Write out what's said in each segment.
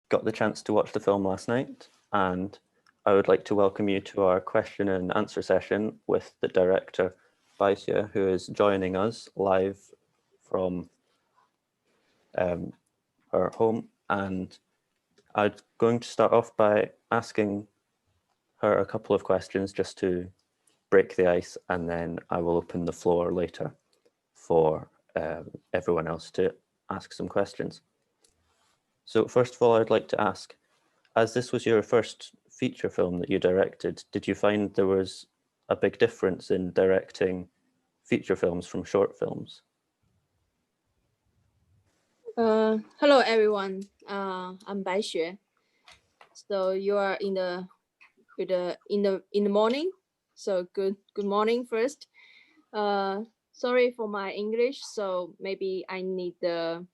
got the chance to watch the film last night, and I would like to welcome you to our question and answer session with the director, Bai Xue, who is joining us live from her home. And I'm going to start off by asking her a couple of questions just to break the ice, and then I will open the floor later for everyone else to ask some questions. So first of all, I'd like to ask, as this was your first feature film that you directed, did you find there was a big difference in directing feature films from short films? Hello everyone. I'm Bai Xue. So you are in the morning. So good morning first. Sorry for my English. So maybe I need the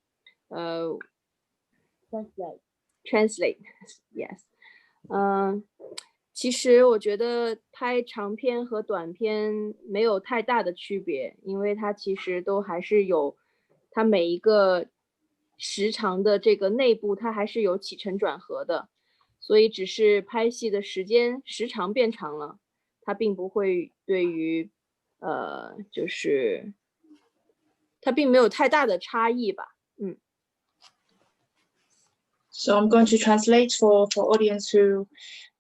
translate. Yes. 其实我觉得拍长片和短片没有太大的区别，因为它其实都还是有它每一个时长的这个内部，它还是有起承转合的，所以只是拍戏的时长变长了，它并不会对于就是它并没有太大的差异吧。So I'm going to translate for audience who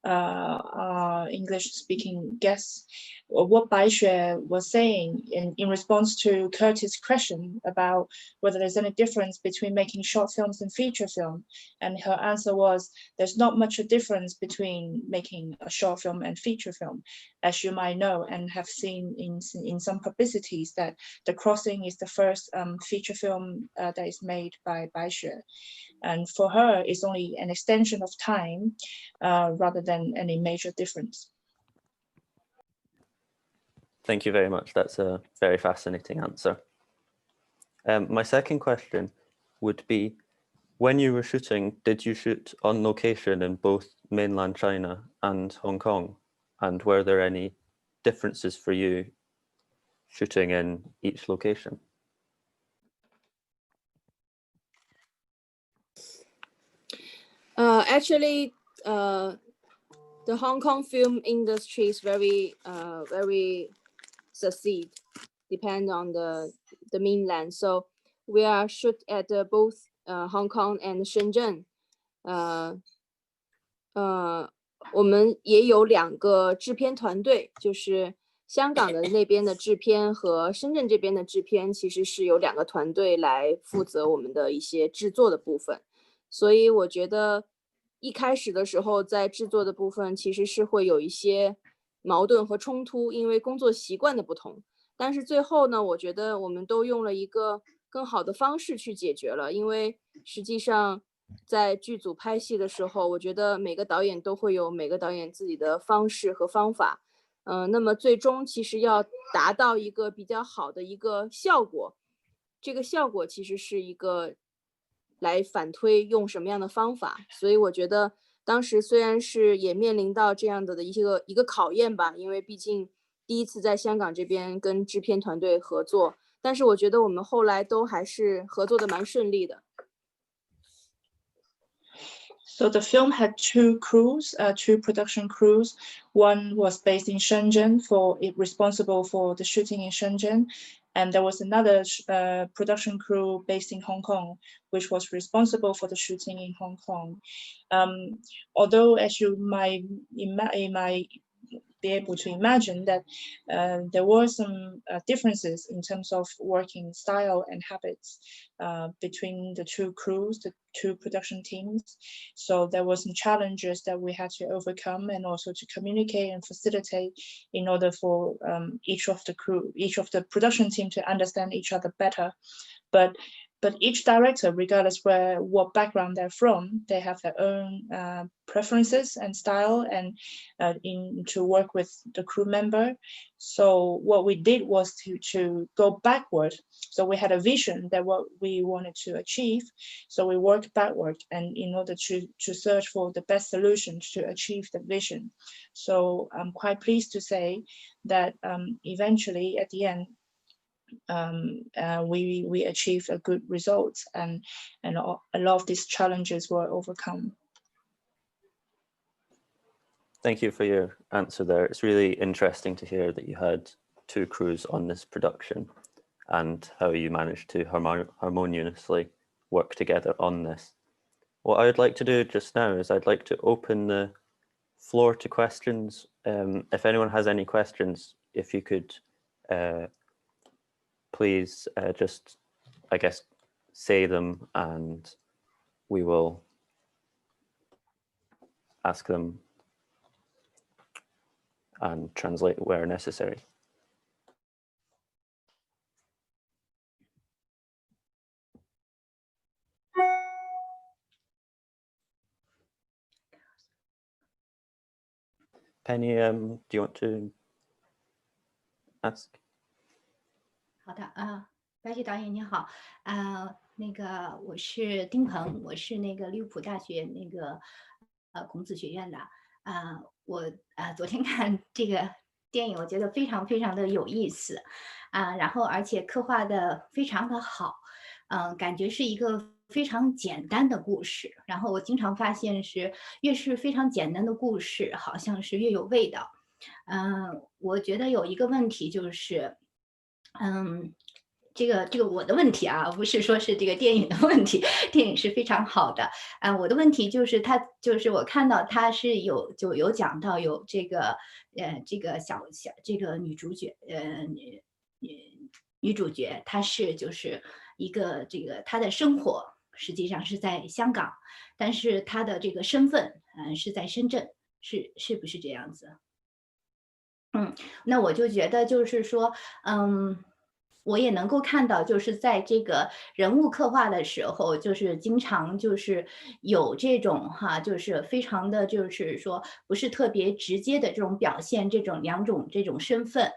are English-speaking guests. What Bai Xue was saying in response to Curtis' question about whether there's any difference between making short films and feature film, and her answer was there's not much a difference between making a short film and feature film, as you might know and have seen in some publicities that The Crossing is the first feature film that is made by Bai Xue. And for her, it's only an extension of time rather than any major difference. Thank you very much. That's a very fascinating answer. My second question would be, when you were shooting, did you shoot on location in both mainland China and Hong Kong? And were there any differences for you shooting in each location? Actually, the Hong Kong film industry is very succeed, depend on the mainland. So we are shoot at both Hong Kong and Shenzhen. 我们也有2个制片团队，就是香港的那边的制片和深圳这边的制片，其实是有2个团队来负责我们的一些制作的部分。所以我觉得一开始的时候，在制作的部分其实是会有一些矛盾和冲突，因为工作习惯的不同。但是最后呢，我觉得我们都用了一个更好的方式去解决了，因为实际上在剧组拍戏的时候，我觉得每个导演都会有每个导演自己的方式和方法。那么最终其实要达到一个比较好的一个效果，这个效果其实是一个来反推用什么样的方法。所以我觉得当时虽然是也面临到这样的一个考验吧，因为毕竟第一次在香港这边跟制片团队合作，但是我觉得我们后来都还是合作的蛮顺利的。So the film had 2 crews, 2 production crews. One was based in Shenzhen, responsible for the shooting in Shenzhen, and there was another production crew based in Hong Kong, which was responsible for the shooting in Hong Kong. Although, as you might be able to imagine, that there were some differences in terms of working style and habits between the 2 crews, the 2 production teams. So there were some challenges that we had to overcome, and also to communicate and facilitate in order for each of the production team to understand each other better. But each director, regardless what background they're from, they have their own preferences and style, and to work with the crew member. So what we did was to go backward. So we had a vision that what we wanted to achieve. So we worked backward, and in order to search for the best solutions to achieve the vision. So I'm quite pleased to say that eventually at the end, we achieved a good result, and a lot of these challenges were overcome. Thank you for your answer there. It's really interesting to hear that you had 2 crews on this production and how you managed to harmoniously work together on this. What I would like to do just now is I'd like to open the floor to questions. If anyone has any questions, if you could please just, I guess, say them and we will ask them and translate where necessary. Penny, do you want to ask? 好的白雪导演你好，那个我是丁鹏，我是那个利物浦大学那个孔子学院的，我昨天看这个电影，我觉得非常非常的有意思，然后而且刻画的非常的好，感觉是一个非常简单的故事，然后我经常发现是越是非常简单的故事，好像是越有味道，我觉得有一个问题就是。这个我的问题啊，不是说是这个电影的问题，电影是非常好的。我的问题就是就是我看到它是有讲到有这个这个这个女主角女主角她是就是一个这个她的生活实际上是在香港，但是她的这个身份是在深圳，是不是这样子？那我就觉得就是说，我也能够看到，就是在这个人物刻画的时候，就是经常就是有这种就是非常的就是说不是特别直接的这种表现，这种两种这种身份，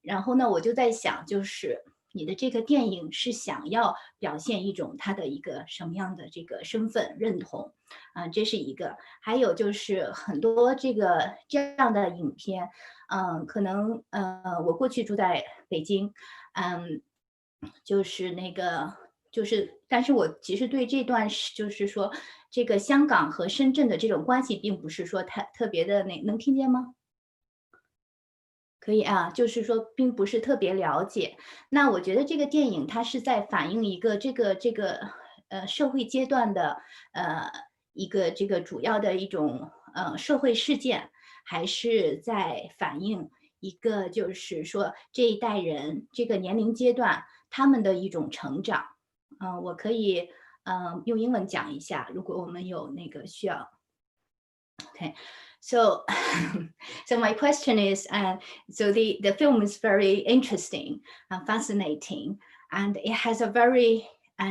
然后呢，我就在想，就是你的这个电影是想要表现一种他的一个什么样的这个身份认同，这是一个，还有就是很多这样的影片。可能我过去住在北京，就是那个就是，但是我其实对这段就是说这个香港和深圳的这种关系，并不是说特别的能听见吗？可以啊，就是说并不是特别了解。那我觉得这个电影它是在反映一个这个社会阶段的一个这个主要的一种社会事件。还是在反映一个，就是说这一代人这个年龄阶段他们的一种成长。我可以用英文讲一下，如果我们有那个需要。Okay, so so my question is, so the film is very interesting and fascinating, and it has a very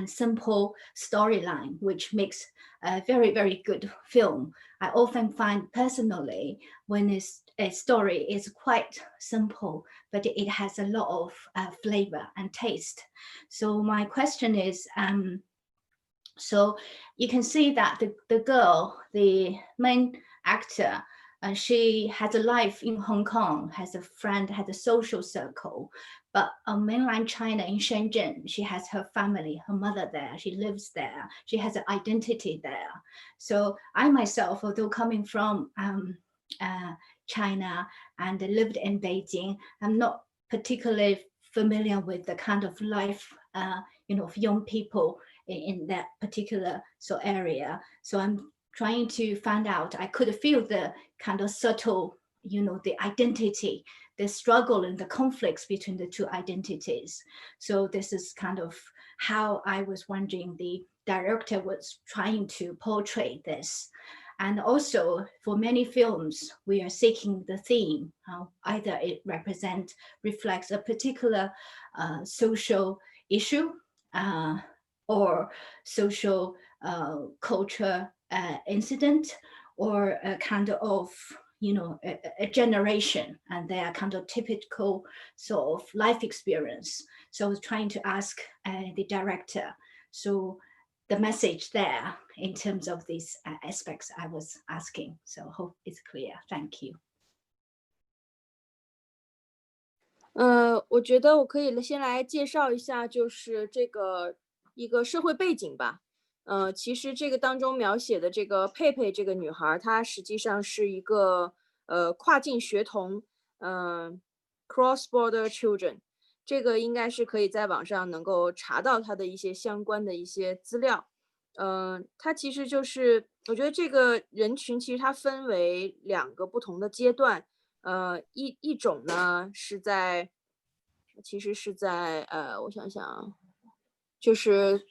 simple storyline, which makes a very, very good film. I often find personally when a story is quite simple, but it has a lot of flavor and taste. So my question is, so you can see that the girl, the main actor, she has a life in Hong Kong, has a friend, has a social circle. But on mainland China in Shenzhen, she has her family, her mother there, she lives there, she has an identity there. So I myself, although coming from China and lived in Beijing, I'm not particularly familiar with the kind of life, of young people in that particular area. So I'm trying to find out, I could feel the kind of subtle, the identity, the struggle and the conflicts between the two identities. So this is kind of how I was wondering the director was trying to portray this. And also for many films, we are seeking the theme. Either it reflects a particular social issue, or social culture incident, or a kind of a generation, and they are kind of typical sort of life experience. So I was trying to ask the director, so the message there in terms of these aspects I was asking. So hope it's clear. Thank you. 我觉得我可以先来介绍一下，就是这个一个社会背景吧。其实这个当中描写的这个佩佩这个女孩，她实际上是一个跨境学童，cross-border children，这个应该是可以在网上能够查到她的一些相关的一些资料。它其实就是我觉得这个人群其实它分为2个不同的阶段，一种呢是在，其实是在我想想啊，就是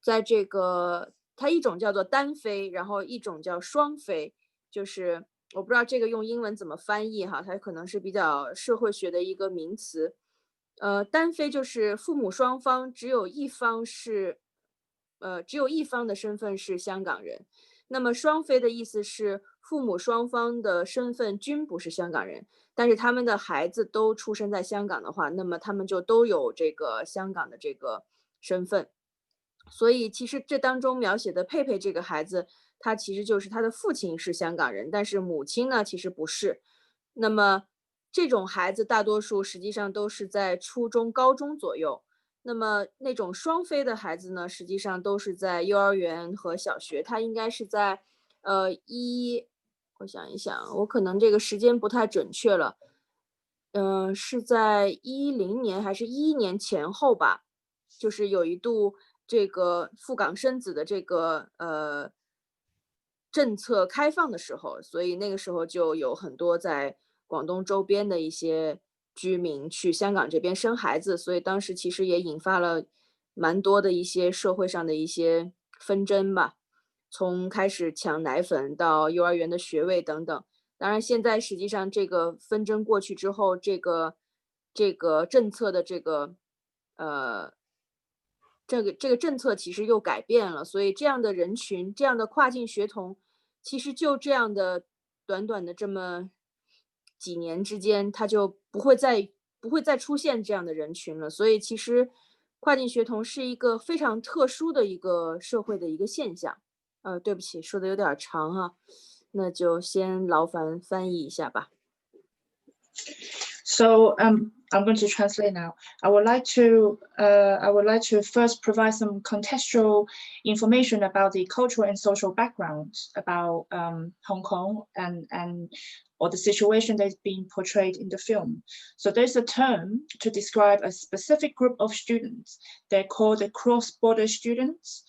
在这个它一种叫做单飞，然后一种叫双飞，就是我不知道这个用英文怎么翻译哈，它可能是比较社会学的一个名词。单飞就是父母双方只有一方是，只有一方的身份是香港人。那么双非的意思是父母双方的身份均不是香港人，但是他们的孩子都出生在香港的话，那么他们就都有这个香港的这个身份。所以其实这当中描写的佩佩这个孩子，他其实就是他的父亲是香港人，但是母亲呢其实不是。那么这种孩子大多数实际上都是在初中、高中左右。那么那种双非的孩子呢，实际上都是在幼儿园和小学，他应该是在我想一想，我可能这个时间不太准确了，是在10年还是11年前后吧，就是有一度这个赴港生子的这个政策开放的时候，所以那个时候就有很多在广东周边的一些居民去香港这边生孩子，所以当时其实也引发了蛮多的一些社会上的一些纷争吧，从开始抢奶粉到幼儿园的学位等等。当然，现在实际上这个纷争过去之后，这个政策的呃这个政策其实又改变了，所以这样的人群，这样的跨境学童，其实就这样的短短的这么几年之间，他就不会再出现这样的人群了。所以其实跨境学童是一个非常特殊的一个社会的一个现象。对不起，说的有点儿长哈，那就先劳烦翻译一下吧。So I'm going to translate now. I would like to first provide some contextual information about the cultural and social background about Hong Kong and or the situation that's being portrayed in the film. So there's a term to describe a specific group of students. They're called the cross-border students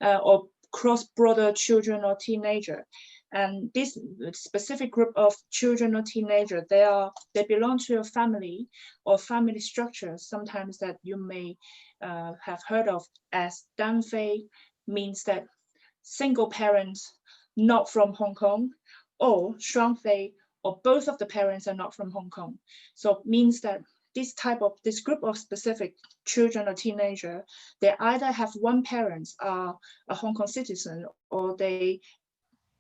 or cross-border children or teenager. And this specific group of children or teenagers, they belong to a family or family structure, sometimes that you may have heard of as danfei, means that single parents not from Hong Kong, or shuangfei, or both of the parents are not from Hong Kong. So it means that this group of specific children or teenager, they either have one parent are a Hong Kong citizen, or they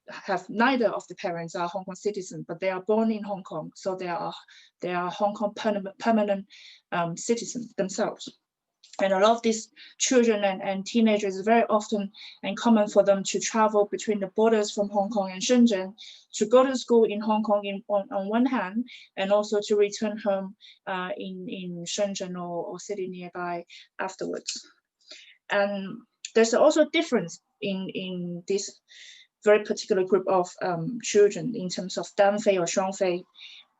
have neither of the parents are Hong Kong citizens, but they are born in Hong Kong, so they are Hong Kong permanent citizens themselves. And a lot of these children and teenagers, is very often and common for them to travel between the borders from Hong Kong and Shenzhen to go to school in Hong Kong on one hand, and also to return home in Shenzhen or city nearby afterwards. And there's also a difference in this very particular group of children in terms of danfei or shuangfei,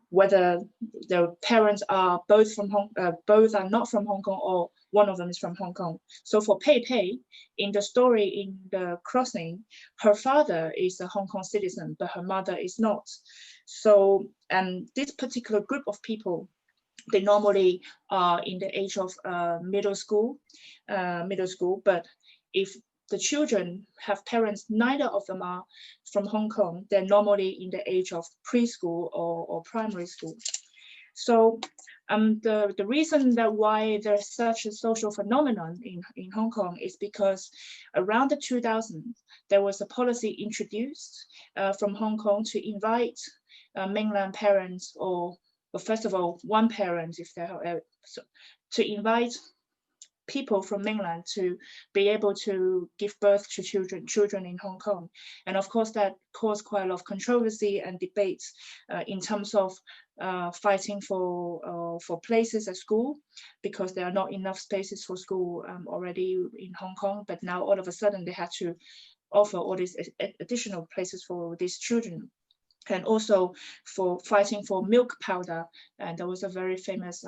whether the parents are both are not from Hong Kong, or one of them is from Hong Kong. So for Peipei, in the story in the crossing, her father is a Hong Kong citizen, but her mother is not. So this particular group of people, they normally are in the age of middle school, but if the children have parents, neither of them are from Hong Kong, they're normally in the age of preschool or primary school. So the reason that why there's such a social phenomenon in Hong Kong is because around the 2000s, there was a policy introduced from Hong Kong to invite mainland parents, or first of all, one parent, if they're to invite people from mainland to be able to give birth to children in Hong Kong. And of course, that caused quite a lot of controversy and debates in terms of fighting for places at school, because there are not enough spaces for school already in Hong Kong. But now all of a sudden they had to offer all these additional places for these children. And also for fighting for milk powder, and there was a very famous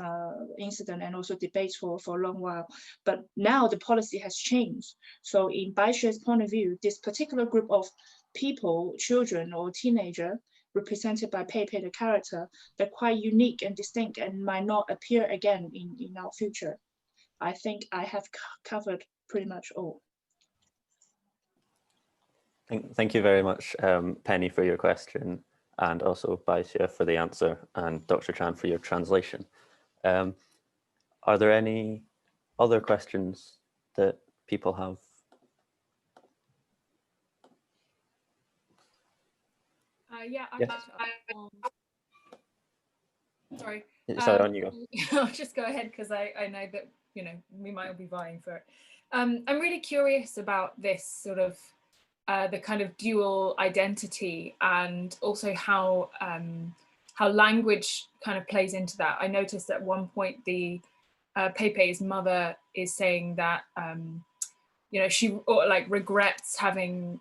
incident and also debates for a long while. But now the policy has changed. So in Bai Xue's point of view, this particular group of people, children or teenager, represented by Peipei the character, they're quite unique and distinct and might not appear again in our future. I think I have covered pretty much all. Thank you very much, Penny, for your question, and also Bai Xue for the answer, and Dr. Chan for your translation. Are there any other questions that people have? Yeah, sorry. Sorry, on you go. I'll just go ahead because I know that, you know, we might all be vying for it. I'm really curious about this sort of the kind of dual identity, and also how language kind of plays into that. I noticed at one point the Peipei's mother is saying that you know, she like regrets having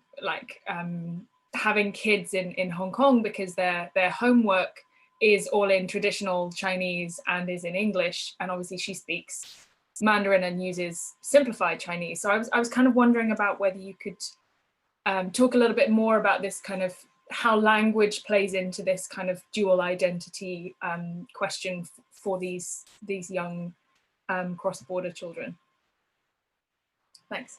having kids in Hong Kong because their homework is all in traditional Chinese and is in English, and obviously she speaks Mandarin and uses simplified Chinese. So I was kind of wondering about whether you could talk a little bit more about this kind of how language plays into this kind of dual identity question for these young cross-border children. Thanks.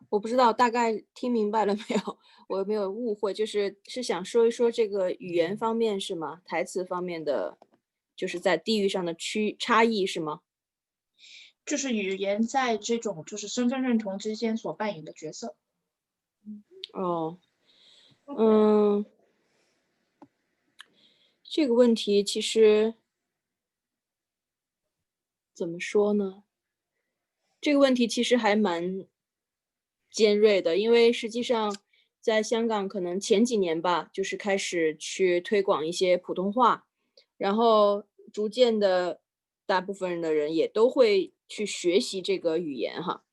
我不知道大概听明白了没有，我有没有误会，是想说一说这个语言方面是吗？台词方面的，就是在地域上的差异是吗？就是语言在这种就是身份认同之间所扮演的角色。哦，这个问题其实怎么说呢？这个问题其实还蛮尖锐的，因为实际上在香港可能前几年吧，就是开始去推广一些普通话，然后逐渐的大部分的人也都会去学习这个语言哈。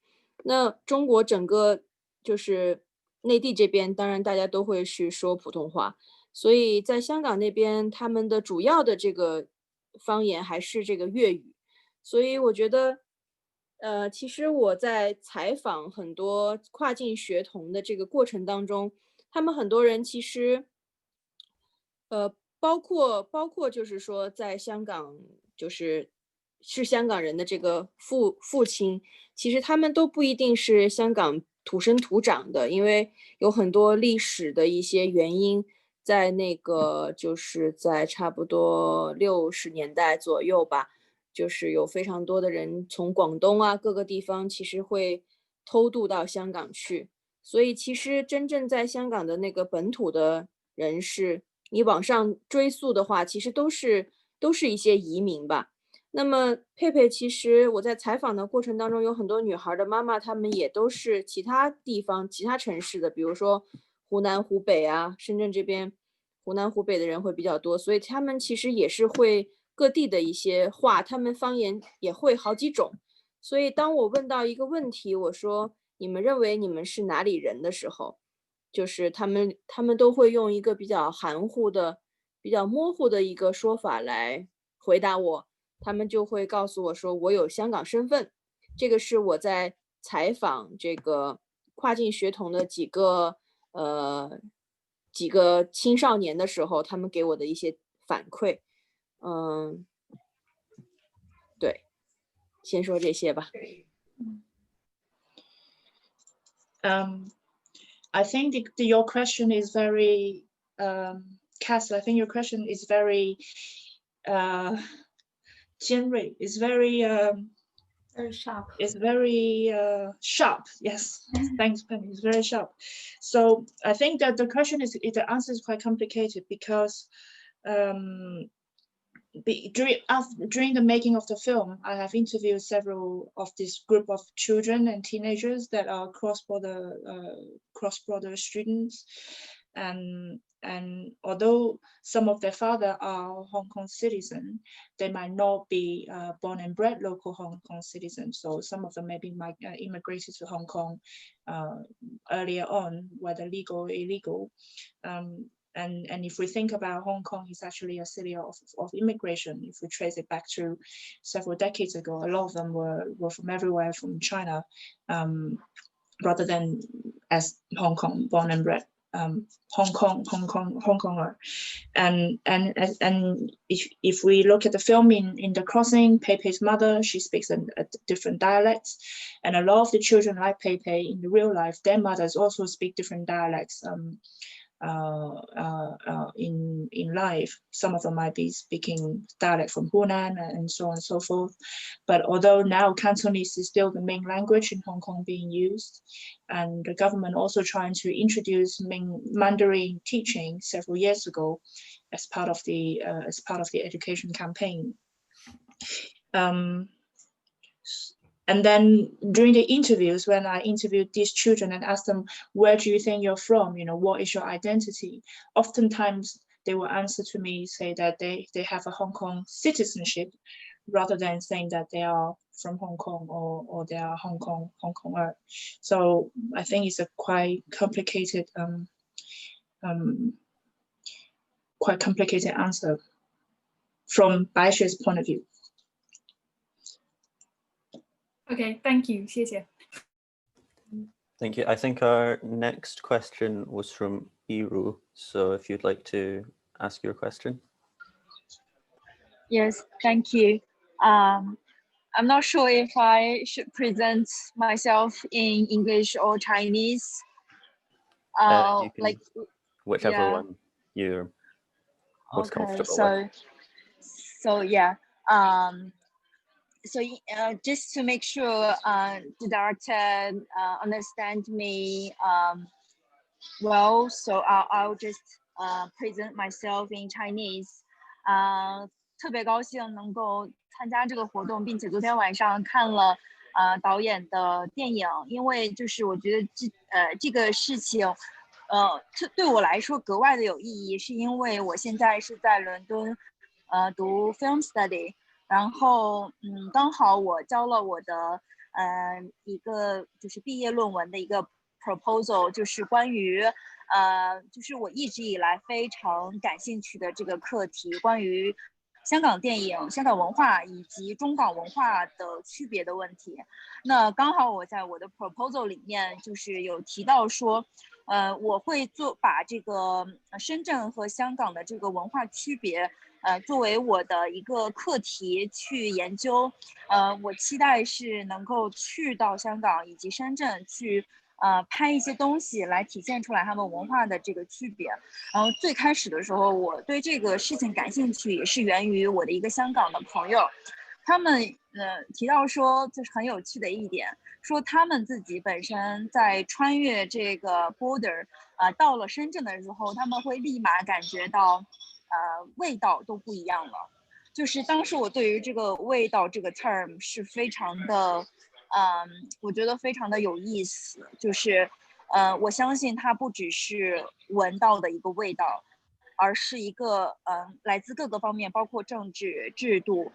那中国整个就是内地这边，当然大家都会去说普通话，所以在香港那边他们的主要的这个方言还是这个粤语，所以我觉得其实我在采访很多跨境学童的这个过程当中，他们很多人其实，包括就是说在香港是香港人的这个父亲，其实他们都不一定是香港土生土长的，因为有很多历史的一些原因，在那个就是在差不多60年代左右吧。就是有非常多的人从广东啊各个地方其实会偷渡到香港去，所以其实真正在香港的那个本土的人士，你往上追溯的话，其实都是一些移民吧。那么佩佩，其实我在采访的过程当中，有很多女孩的妈妈，她们也都是其他地方、其他城市的，比如说湖南、湖北啊，深圳这边湖南、湖北的人会比较多，所以他们其实也是会各地的一些话，他们方言也会好几种。所以当我问到一个问题，我说你们认为你们是哪里人的时候，就是他们都会用一个比较含糊的、比较模糊的一个说法来回答我。他们就会告诉我说我有香港身份，这个是我在采访这个跨境学童的几个青少年的时候，他们给我的一些反馈。对，先说这些吧。I think your question is very, Cass, I think your question is very, 尖锐, is very, Very sharp. It's very sharp. Yes, thanks, Penny. It's very sharp. So I think that the question is, the answer is quite complicated because during the making of the film, I have interviewed several of this group of children and teenagers that are cross-border students, and although some of their father are Hong Kong citizens, they might not be born and bred local Hong Kong citizens. So some of them maybe immigrated to Hong Kong earlier on, whether legal or illegal. And if we think about Hong Kong, it's actually a city of immigration. If we trace it back to several decades ago, a lot of them were from everywhere, from China, rather than as Hong Kong, born and bred. Hong Konger. And if we look at the film in The Crossing, Peipei's mother, she speaks a different dialects, and a lot of the children like Peipei in the real life, their mothers also speak different dialects. In life, some of them might be speaking dialect from Hunan and so on and so forth. But although now Cantonese is still the main language in Hong Kong being used, and the government also trying to introduce Mandarin teaching several years ago as part of the education campaign. And then during the interviews, when I interviewed these children and asked them, where do you think you're from? You know, what is your identity? Oftentimes they will answer to me, say that they have a Hong Kong citizenship, rather than saying that they are from Hong Kong or they are Hong Konger. So I think it's a quite complicated answer from Bai Xue's point of view. Okay, thank you. 谢谢. Thank you. I think our next question was from Iru. So if you'd like to ask your question. Yes, thank you. I'm not sure if I should present myself in English or Chinese. You can, like whichever one you're most comfortable with. So yeah. So just to make sure the director understand me well, so I'll just present myself in Chinese. 特别高兴能够参加这个活动，并且昨天晚上看了导演的电影，因为就是我觉得这个事情对我来说格外的有意义，是因为我现在是在伦敦读 film study。然后刚好我交了我的一个就是毕业论文的一个 proposal， 就是关于就是我一直以来非常感兴趣的这个课题，关于香港电影、香港文化以及中港文化的区别的问题。那刚好我在我的 proposal 里面就是有提到说我会把这个深圳和香港的这个文化区别作为我的一个课题去研究。我期待是能够去到香港以及深圳去拍一些东西来体现出来他们文化的这个区别。然后最开始的时候我对这个事情感兴趣也是源于我的一个香港的朋友，他们提到说就是很有趣的一点，说他们自己本身在穿越这个 border 到了深圳的时候，他们会立马感觉到味道都不一样了。就是当时我对于这个味道这个 term 是非常的我觉得非常的有意思，就是我相信它不只是闻到的一个味道，而是一个来自各个方面，包括政治制度，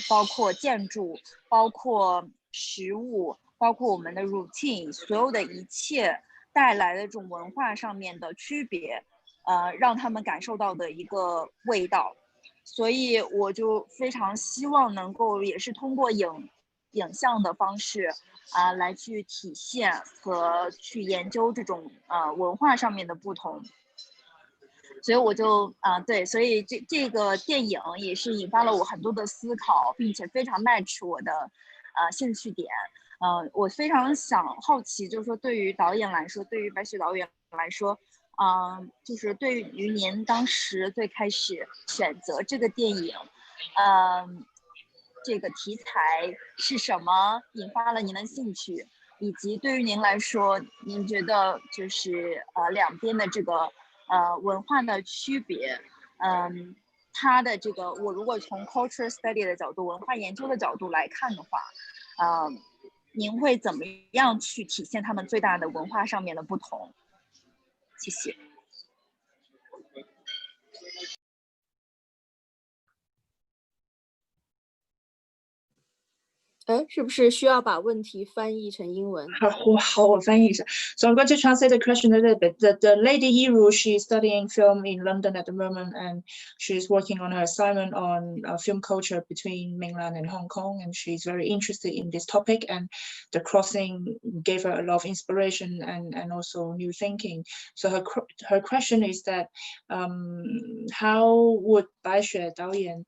包括建筑，包括食物，包括我们的 routine， 所有的一切带来的这种文化上面的区别，让他们感受到的一个味道。所以我就非常希望能够也是通过影像的方式来去体现和去研究这种文化上面的不同。所以我就对，所以这个电影也是引发了我很多的思考，并且非常 match 我的兴趣点。我非常好奇，就是说对于导演来说，对于白雪导演来说，就是对于您当时最开始选择这个电影，这个题材是什么引发了您的兴趣，以及对于您来说，您觉得就是两边的这个文化的区别，它的这个我如果从 cultural study 的角度、文化研究的角度来看的话，您会怎么样去体现他们最大的文化上面的不同？谢谢。是不是需要把问题翻译成英文？好，我翻译一下。So I'm going to translate the question a little bit. The lady Yiru, she's studying film in London at the moment, and she's working on her assignment on film culture between mainland and Hong Kong, and she's very interested in this topic, and the crossing gave her a lot of inspiration and also new thinking. So her question is that how would Bai Xue 导演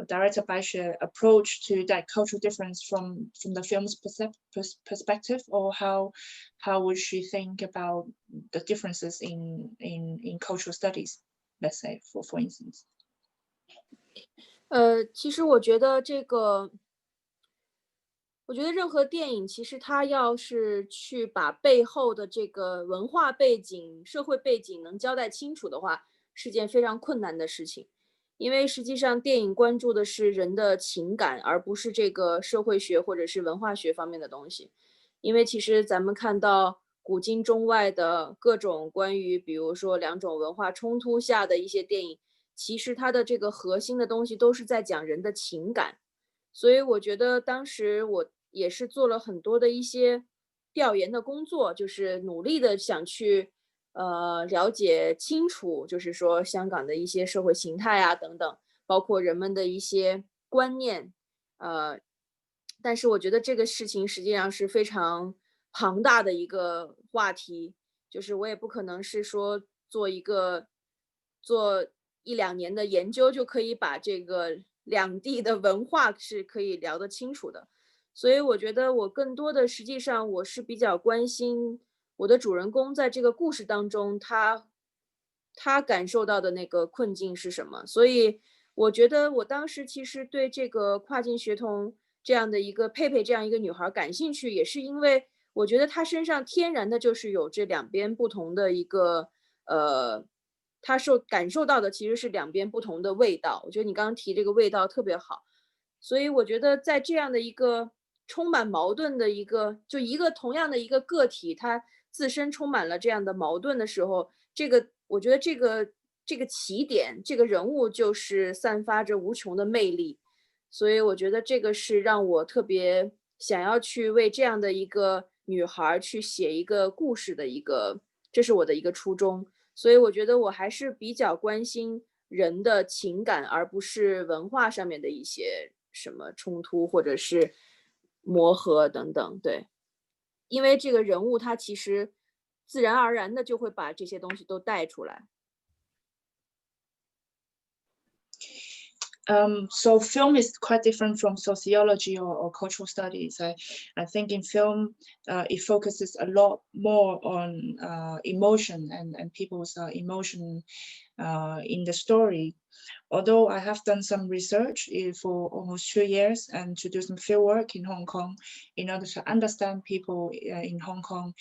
director Bai Xue approach to that cultural difference from the film's perspective, or how would she think about the differences in cultural studies, let's say, for instance? 其实我觉得任何电影其实它要是去把背后的这个文化背景、社会背景能交代清楚的话，是件非常困难的事情。因为实际上电影关注的是人的情感，而不是这个社会学或者是文化学方面的东西。因为其实咱们看到古今中外的各种关于比如说两种文化冲突下的一些电影，其实它的这个核心的东西都是在讲人的情感。所以我觉得当时我也是做了很多的一些调研的工作，就是努力的想去了解清楚，就是说香港的一些社会形态啊等等，包括人们的一些观念，但是我觉得这个事情实际上是非常庞大的一个话题，就是我也不可能是说做1-2年的研究就可以把这个两地的文化是可以聊得清楚的。所以我觉得我更多的实际上我是比较关心我的主人公在这个故事当中他感受到的那个困境是什么。所以我觉得我当时其实对这个跨境学童这样的一个佩佩这样一个女孩感兴趣，也是因为我觉得她身上天然的就是有这两边不同的一个她感受到的其实是两边不同的味道。我觉得你刚刚提这个味道特别好，所以我觉得在这样的一个充满矛盾的一个同样的一个个体，他自身充满了这样的矛盾的时候，我觉得这个起点，这个人物就是散发着无穷的魅力。所以我觉得这个是让我特别想要去为这样的一个女孩去写一个故事的这是我的一个初衷。所以我觉得我还是比较关心人的情感，而不是文化上面的一些什么冲突或者是磨合等等。对，因为这个人物他其实自然而然的就会把这些东西都带出来。So film is quite different from sociology or cultural studies. I think in film, it focuses a lot more on emotion and people's emotion in the story. Although I have done some research for almost 2 years and to do some field work in Hong Kong in order to understand people in Hong Kong,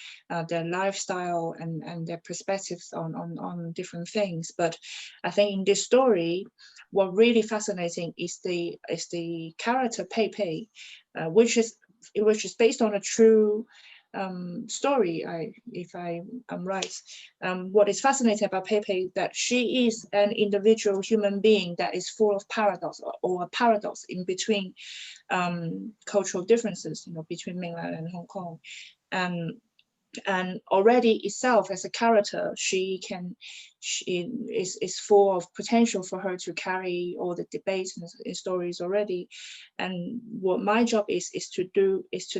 their lifestyle and their perspectives on different things. But I think in this story, what really fascinating is the character Peipei, which is based on a true story, if I'm right. What is fascinating about Peipei that she is an individual human being that is full of paradox or a paradox in between cultural differences, between mainland and Hong Kong. And already itself as a character, she is full of potential for her to carry all the debates and stories already. And what my job is to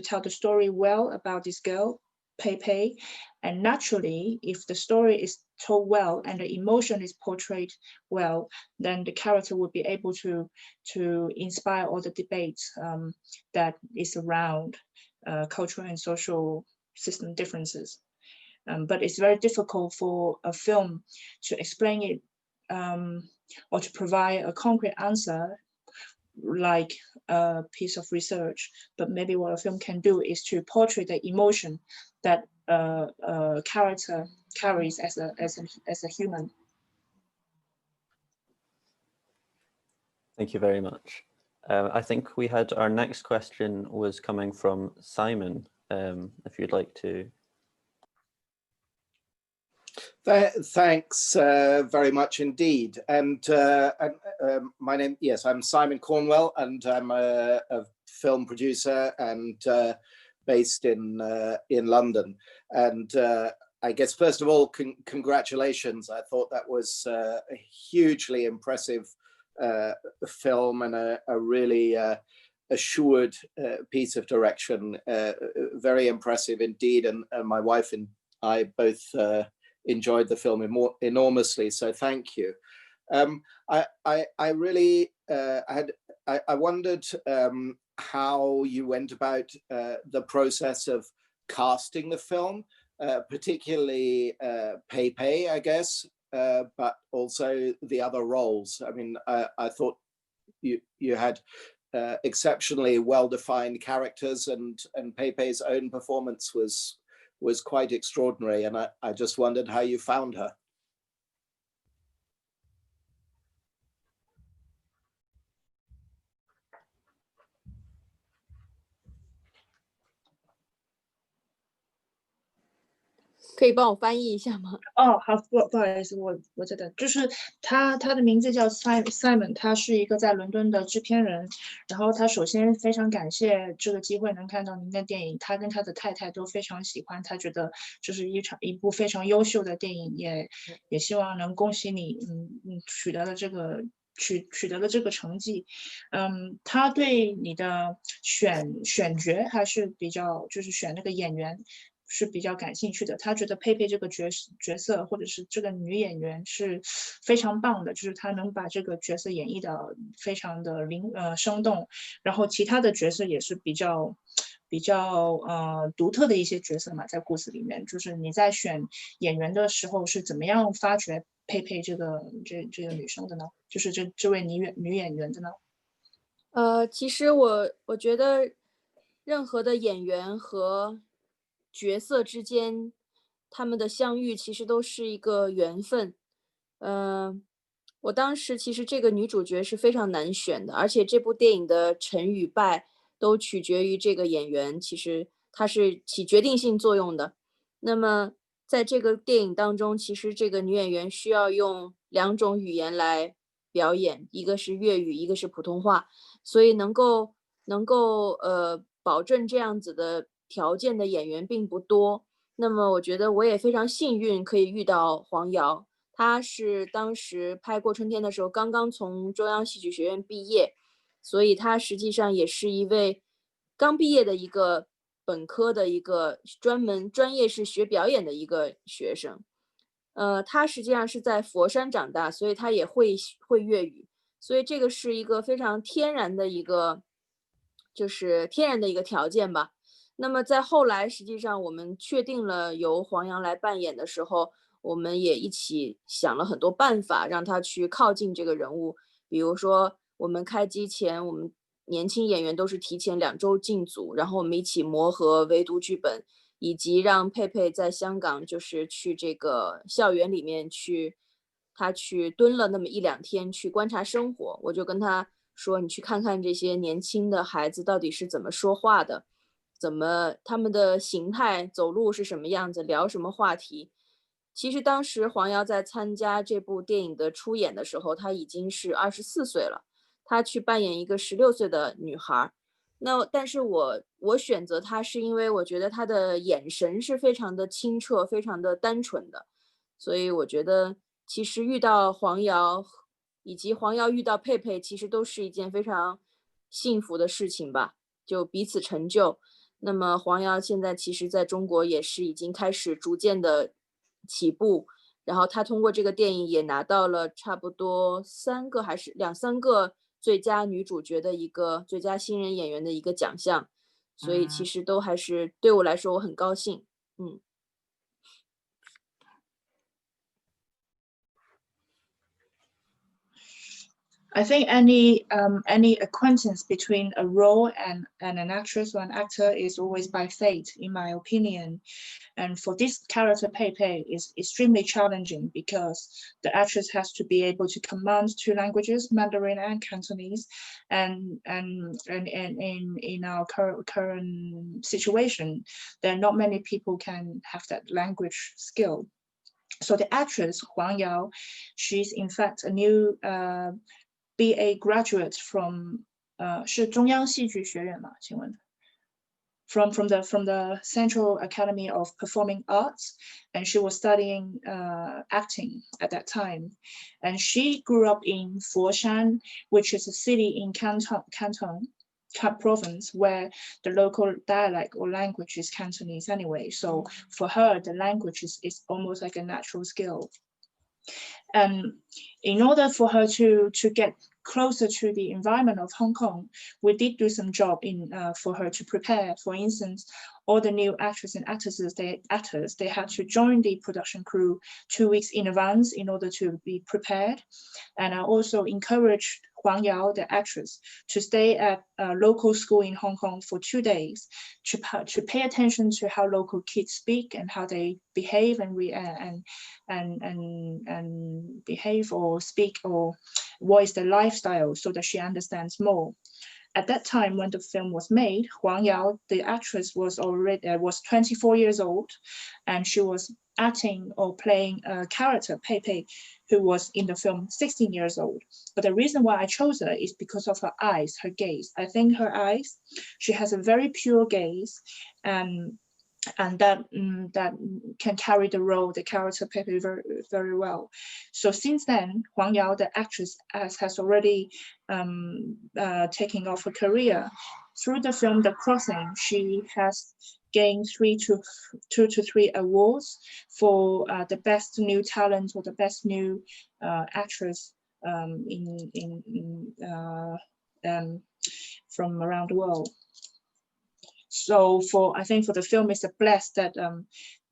tell the story well about this girl, Peipei. And naturally, if the story is told well and the emotion is portrayed well, then the character will be able to inspire all the debates that is around cultural and social system differences. But it's very difficult for a film to explain it or to provide a concrete answer like a piece of research, but maybe what a film can do is to portray the emotion that a character carries as a human. Thank you very much. I think we had our next question was coming from Simon, if you'd like to. Thanks very much indeed. And my name, yes, I'm Simon Cornwell, and I'm a film producer and based in London. And I guess, first of all, congratulations. I thought that was a hugely impressive film and a really assured piece of direction. Very impressive indeed. And my wife and I both enjoyed the film enormously, so thank you. I really I wondered how you went about the process of casting the film, particularly Peipei, I guess, but also the other roles. I mean, I thought you had exceptionally well-defined characters, and Peipei's own performance was quite extraordinary, and I just wondered how you found her.可以帮我翻译一下吗？哦，好，不好意思，我在等，就是他的名字叫 Simon， 他是一个在伦敦的制片人，然后他首先非常感谢这个机会能看到您的电影，他跟他的太太都非常喜欢，他觉得这是一部非常优秀的电影，也希望能恭喜你，取得了这个成绩。他对你的选角还是比较，就是选那个演员是比较感兴趣的。他觉得佩佩这个角色或者是这个女演员是非常棒的，就是她能把这个角色演绎的非常的生动，然后其他的角色也是比较独特的一些角色嘛，在故事里面，就是你在选演员的时候是怎么样发掘佩佩这个女生的呢？就是这位女演员的呢？其实我觉得任何的演员和角色之间，他们的相遇其实都是一个缘分。我当时其实这个女主角是非常难选的，而且这部电影的成与败都取决于这个演员，其实她是起决定性作用的。那么在这个电影当中，其实这个女演员需要用2种语言来表演，一个是粤语，一个是普通话，所以能够保证这样子的条件的演员并不多。那么我觉得我也非常幸运可以遇到黄瑶，她是当时拍过春天的时候刚刚从中央戏剧学院毕业，所以她实际上也是一位刚毕业的一个本科的一个专业是学表演的一个学生。他实际上是在佛山长大，所以他也会粤语，所以这个是一个非常天然的一个条件吧。那么在后来，实际上我们确定了由黄洋来扮演的时候，我们也一起想了很多办法，让他去靠近这个人物。比如说，我们开机前，我们年轻演员都是提前2周进组，然后我们一起磨合围读剧本，以及让佩佩在香港就是去这个校园里面他去蹲了那么1-2天去观察生活。我就跟他说，你去看看这些年轻的孩子到底是怎么说话的，他们的形态走路是什么样子，聊什么话题。其实当时黄瑶在参加这部电影的出演的时候，她已经是24岁了，她去扮演一个16岁的女孩。但是我选择她是因为我觉得她的眼神是非常的清澈，非常的单纯的，所以我觉得其实遇到黄瑶以及黄瑶遇到佩佩，其实都是一件非常幸福的事情吧，就彼此成就。那么黄瑶现在其实在中国也是已经开始逐渐的起步，然后她通过这个电影也拿到了差不多2-3个最佳女主角的一个最佳新人演员的一个奖项，所以其实都还是对我来说我很高兴。I think any acquaintance between a role and an actress or an actor is always by fate, in my opinion. And for this character, Peipei is extremely challenging because the actress has to be able to command 2 languages, Mandarin and Cantonese. And in our current situation, there are not many people can have that language skill. So the actress, Huang Yao, she's in fact a new BA graduate from 是中央戏剧学院吗？请问 from the Central Academy of Performing Arts, and she was studying acting at that time. And she grew up in Foshan, which is a city in Canton province, where the local dialect or language is Cantonese anyway. So for her, the language is almost like a natural skill. And in order for her to get closer to the environment of Hong Kong, we did do some job for her to prepare. For instance, all the new actors and actresses, they had to join the production crew 2 weeks in advance in order to be prepared. And I also encouraged Huang Yao, the actress, to stay at a local school in Hong Kong for 2 days to pay attention to how local kids speak and how they behave and behave or speak, or what is their lifestyle, so that she understands more. At that time, when the film was made, Huang Yao, the actress, was 24 years old, and she was acting or playing a character, Peipei, who was in the film 16 years old. But the reason why I chose her is because of her eyes, her gaze. I think her eyes, she has a very pure gaze, and that can carry the role, the character Peipei very, very well. So since then, Huang Yao, the actress, has already taken off her career. Through the film The Crossing, she has gained 2 to 3 awards for the best new talent or the best new actress from around the world. So I think for the film, it's a bless that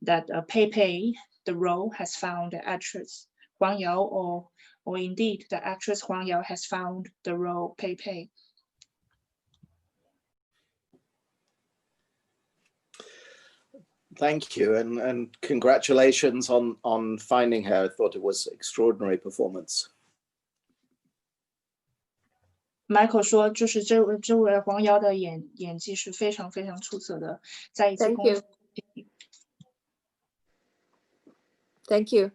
Peipei, the role, has found the actress Huang Yao, or indeed the actress Huang Yao has found the role Peipei. Thank you, and congratulations on finding her. I thought it was extraordinary performance. Michael 说，就是这位黄瑶的演技是非常非常出色的，在一起工作。Thank you.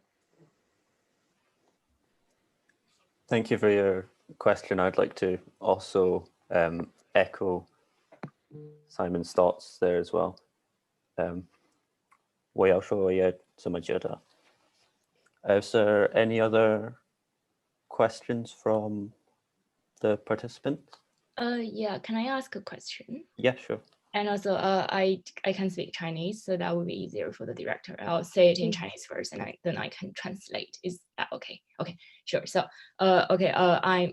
Thank you for your question. I'd like to also echo Simon's thoughts there as well. 我要说我也这么觉得。Is there any other questions from the participants? Yeah, can I ask a question? Yeah, sure. And also, I can speak Chinese, so that would be easier for the director. I'll say it in Chinese first, and then I can translate. Is that okay? Okay, sure. So, okay,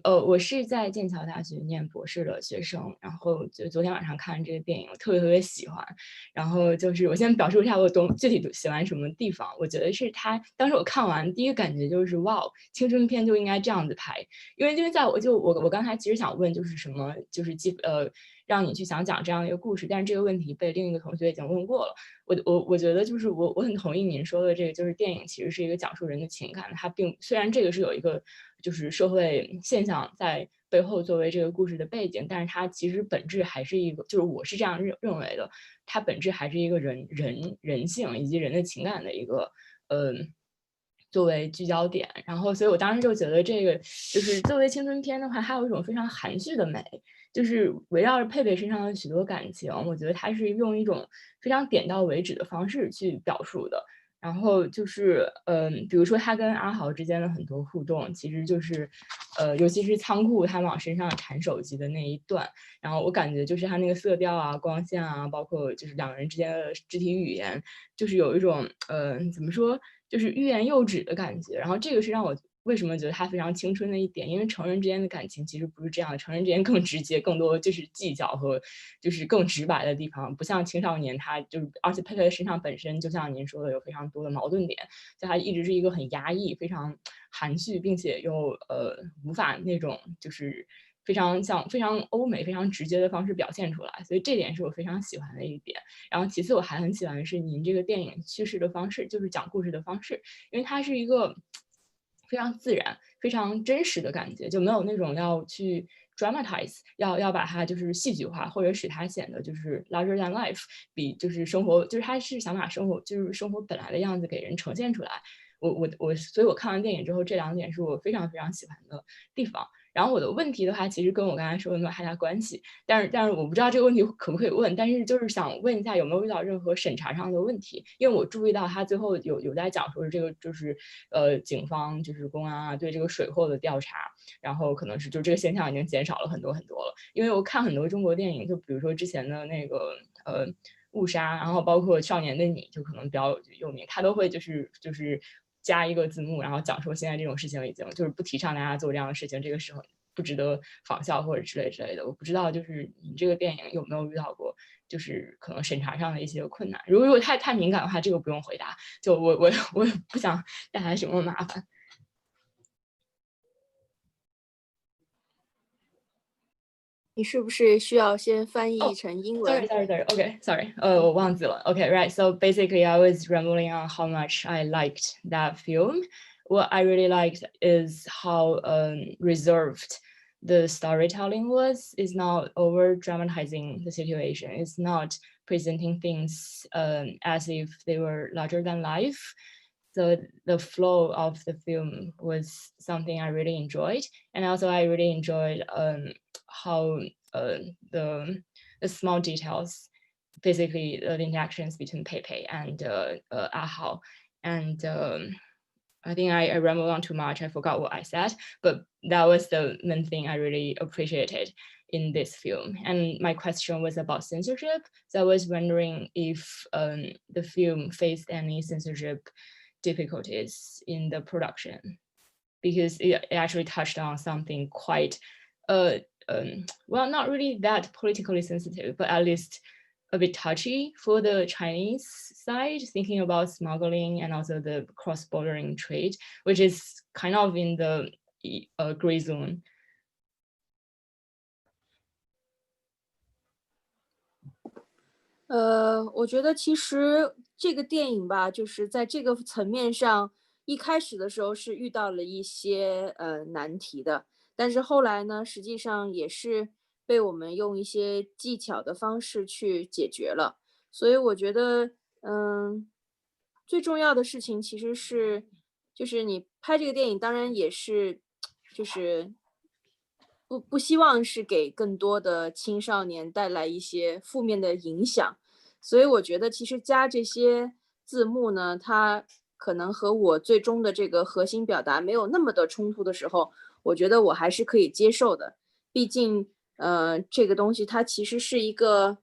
我是在剑桥大学念博士的学生，然后就昨天晚上看这个电影，我特别喜欢。然后就是我先表述一下我具体喜欢什么地方。我觉得是他当时我看完第一个感觉就是哇，青春片就应该这样子拍，因为在我刚才其实想问就是什么就是让你去想讲这样一个故事，但是这个问题被另一个同学已经问过了。我觉得就是我很同意您说的这个，就是电影其实是一个讲述人的情感，它虽然这个是有一个就是社会现象在背后作为这个故事的背景，但是它其实本质还是一个，就是我是这样认为的，它本质还是一个人性以及人的情感的一个作为聚焦点。然后所以我当时就觉得这个就是作为青春片的话，它有一种非常含蓄的美，就是围绕着佩佩身上的许多感情，我觉得它是用一种非常点到为止的方式去表述的。然后就是比如说他跟阿豪之间的很多互动，其实就是尤其是仓库他往身上弹手机的那一段，然后我感觉就是他那个色调啊、光线啊，包括就是两个人之间的肢体语言，就是有一种怎么说，就是欲言又止的感觉。然后这个是让我为什么觉得它非常青春的一点，因为成人之间的感情其实不是这样的，成人之间更直接，更多就是计较和就是更直白的地方，不像青少年他就是，而且佩佩的身上本身就像您说的有非常多的矛盾点，就他一直是一个很压抑、非常含蓄，并且又无法那种就是非常欧美非常直接的方式表现出来，所以这点是我非常喜欢的一点。然后其次我还很喜欢的是您这个电影叙事的方式，就是讲故事的方式，因为它是一个非常自然、非常真实的感觉，就没有那种要去 dramatize， 要把它就是戏剧化，或者使它显得就是 larger than life， 比就是生活，就是他是想把生活就是生活本来的样子给人呈现出来。所以我看完电影之后，这2点是我非常非常喜欢的地方。然后我的问题的话，其实跟我刚才说的没有太大关系，但是我不知道这个问题可不可以问，但是就是想问一下有没有遇到任何审查上的问题，因为我注意到他最后有在讲说这个就是警方就是公安啊对这个水货的调查，然后可能是就这个现象已经减少了很多很多了，因为我看很多中国电影，就比如说之前的那个误杀，然后包括少年的你就可能比较有名，他都会就是加一个字幕，然后讲说现在这种事情已经就是不提倡大家做这样的事情，这个时候不值得仿效或者之类的。我不知道就是你这个电影有没有遇到过就是可能审查上的一些困难，如果太敏感的话，这个不用回答，就我也不想带来什么麻烦。你是不是需要先翻译成英文？ Sorry. 我忘记了。Right. So basically, I was rambling on how much I liked that film. What I really liked is how reserved the storytelling was. It's not over dramatizing the situation. It's not presenting things as if they were larger than life. So the flow of the film was something I really enjoyed, and also I really enjoyed how the small details, basically the interactions between Peipei and Ahao, and I think I rambled on too much. I forgot what I said, but that was the main thing I really appreciated in this film. And my question was about censorship. So I was wondering if the film faced any censorship difficulties in the production, because it actually touched on something quite, well, not really that politically sensitive, but at least a bit touchy for the Chinese side, thinking about smuggling and also the cross-bordering trade, which is kind of in the gray zone. 我觉得其实这个电影吧，就是在这个层面上，一开始的时候是遇到了一些难题的，但是后来呢，实际上也是被我们用一些技巧的方式去解决了。所以我觉得，最重要的事情其实是，就是你拍这个电影，当然也是，就是不希望是给更多的青少年带来一些负面的影响，所以我觉得其实加这些字幕呢，它可能和我最终的这个核心表达没有那么的冲突的时候，我觉得我还是可以接受的。毕竟，这个东西它其实是一个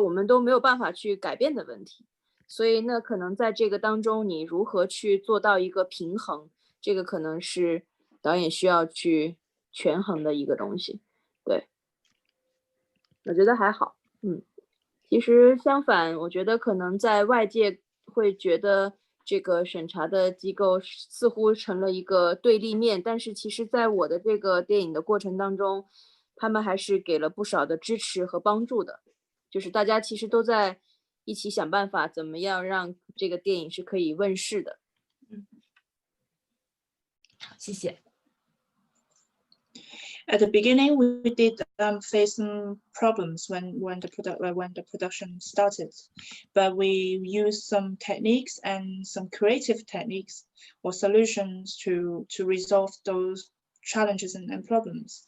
我们都没有办法去改变的问题，所以那可能在这个当中，你如何去做到一个平衡，这个可能是导演需要去权衡的一个东西。对，我觉得还好。其实相反，我觉得可能在外界会觉得这个审查的机构似乎成了一个对立面，但是其实在我的这个电影的过程当中，他们还是给了不少的支持和帮助的，就是大家其实都在一起想办法，怎么样让这个电影是可以问世的。好，谢谢。At the beginning, we did face some problems when the production started, but we used some techniques and some creative techniques or solutions to resolve those challenges and problems.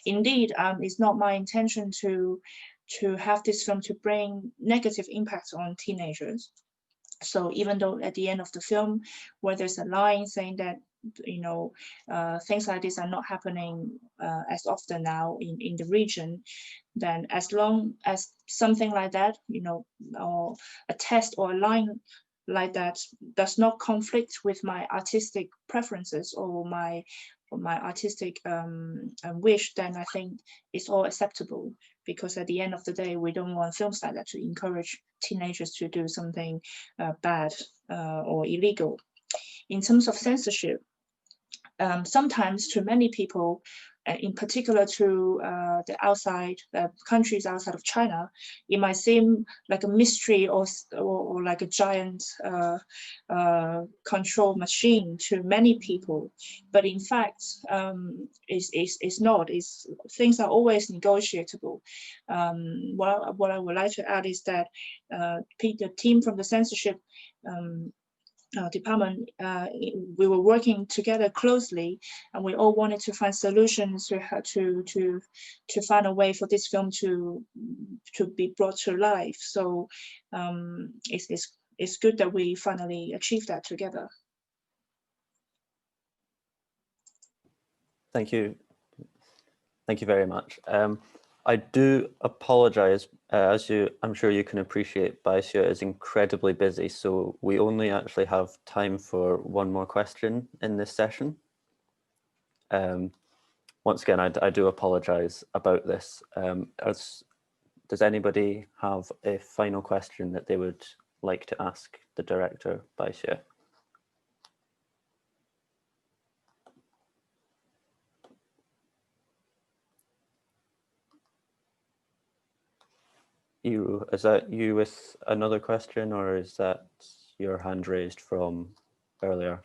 Indeed, it's not my intention to have this film to bring negative impacts on teenagers. So even though at the end of the film, where there's a line saying that things like this are not happening as often now in the region, then as long as something like that, or a test or a line like that does not conflict with my artistic preferences or my artistic wish, then I think it's all acceptable, because at the end of the day, we don't want films like that to encourage teenagers to do something bad or illegal. In terms of censorship, sometimes to many people, in particular to the countries outside of China, it might seem like a mystery or like a giant control machine to many people. But in fact, it's not. Things are always negotiable. What I would like to add is that the team from the censorship department, we were working together closely, and we all wanted to find solutions to find a way for this film to be brought to life. So it's good that we finally achieved that together. Thank you. Thank you very much. I do apologize, I'm sure you can appreciate, Bai Xue is incredibly busy, so we only actually have time for one more question in this session. Once again, I do apologize about this. Does anybody have a final question that they would like to ask the director, Bai Xue? Is that you with another question, or is that your hand raised from earlier?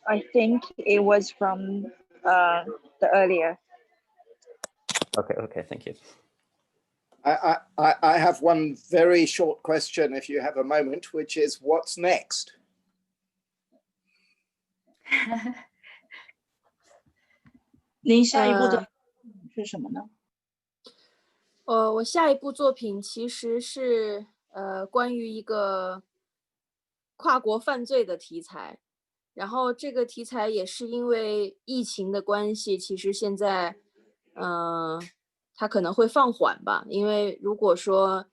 I think it was from the earlier. Okay, thank you. I have one very short question, if you have a moment, which is, what's next? 您下一步的是什么呢？我下一部作品其实是关于一个跨国犯罪的题材，然后这个题材也是因为疫情的关系，其实现在它可能会放缓吧，因为如果说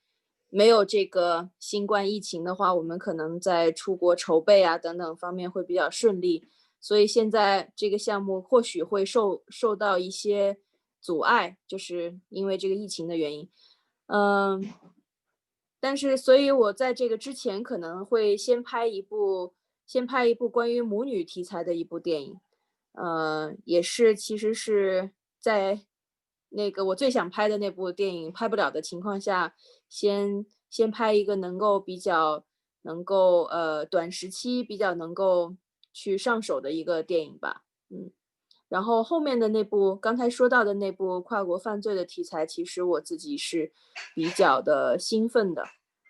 没有这个新冠疫情的话，我们可能在出国筹备啊等等方面会比较顺利，所以现在这个项目或许会受到一些阻碍，就是因为这个疫情的原因。但是所以我在这个之前可能会先拍一部关于母女题材的一部电影，也是其实是在那个我最想拍的那部电影拍不了的情况下，先拍一个短时期比较能够去上手的一个电影吧，然后后面的那部刚才说到的那部跨国犯罪的题材，其实我自己是比较的兴奋的，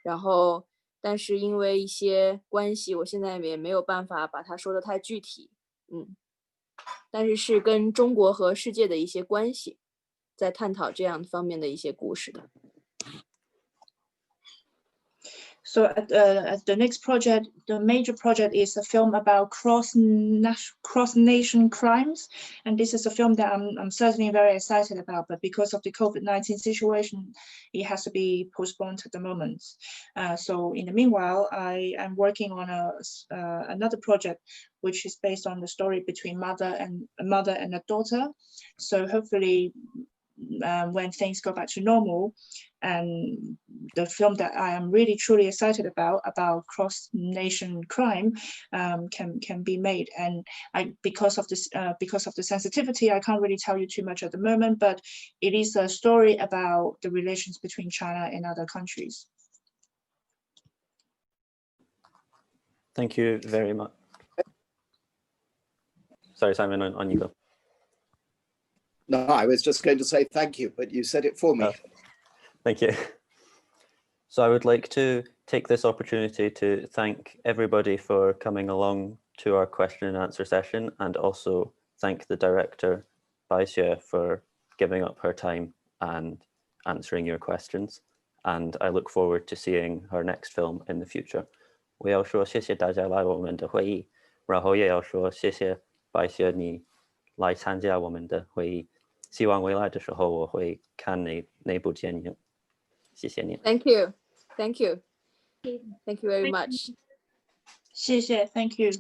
然后但是因为一些关系，我现在也没有办法把它说得太具体，但是是跟中国和世界的一些关系，在探讨这样方面的一些故事的。So the next project, the major project, is a film about cross-nation crimes, and this is a film that I'm certainly very excited about. But because of the COVID-19 situation, it has to be postponed at the moment. So in the meanwhile, I am working on another project, which is based on the story between a mother and a daughter. So hopefully, when things go back to normal, and the film that I am really truly excited about cross-nation crime can be made. And because of the sensitivity, I can't really tell you too much at the moment, but it is a story about the relations between China and other countries. Thank you very much. Sorry, Simon, on you go. No, I was just going to say thank you, but you said it for me. Thank you. So I would like to take this opportunity to thank everybody for coming along to our question and answer session, and also thank the director, Bai Xue, for giving up her time and answering your questions. And I look forward to seeing her next film in the future. 我要说谢谢大家来我们的会议，然后也要说谢谢Bai Xue你来参加我们的会议。希望未来的时候我会看那部电影。谢谢你。 Thank you. Thank you. Thank you very much. 谢谢 ，Thank you。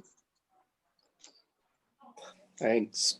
Thanks.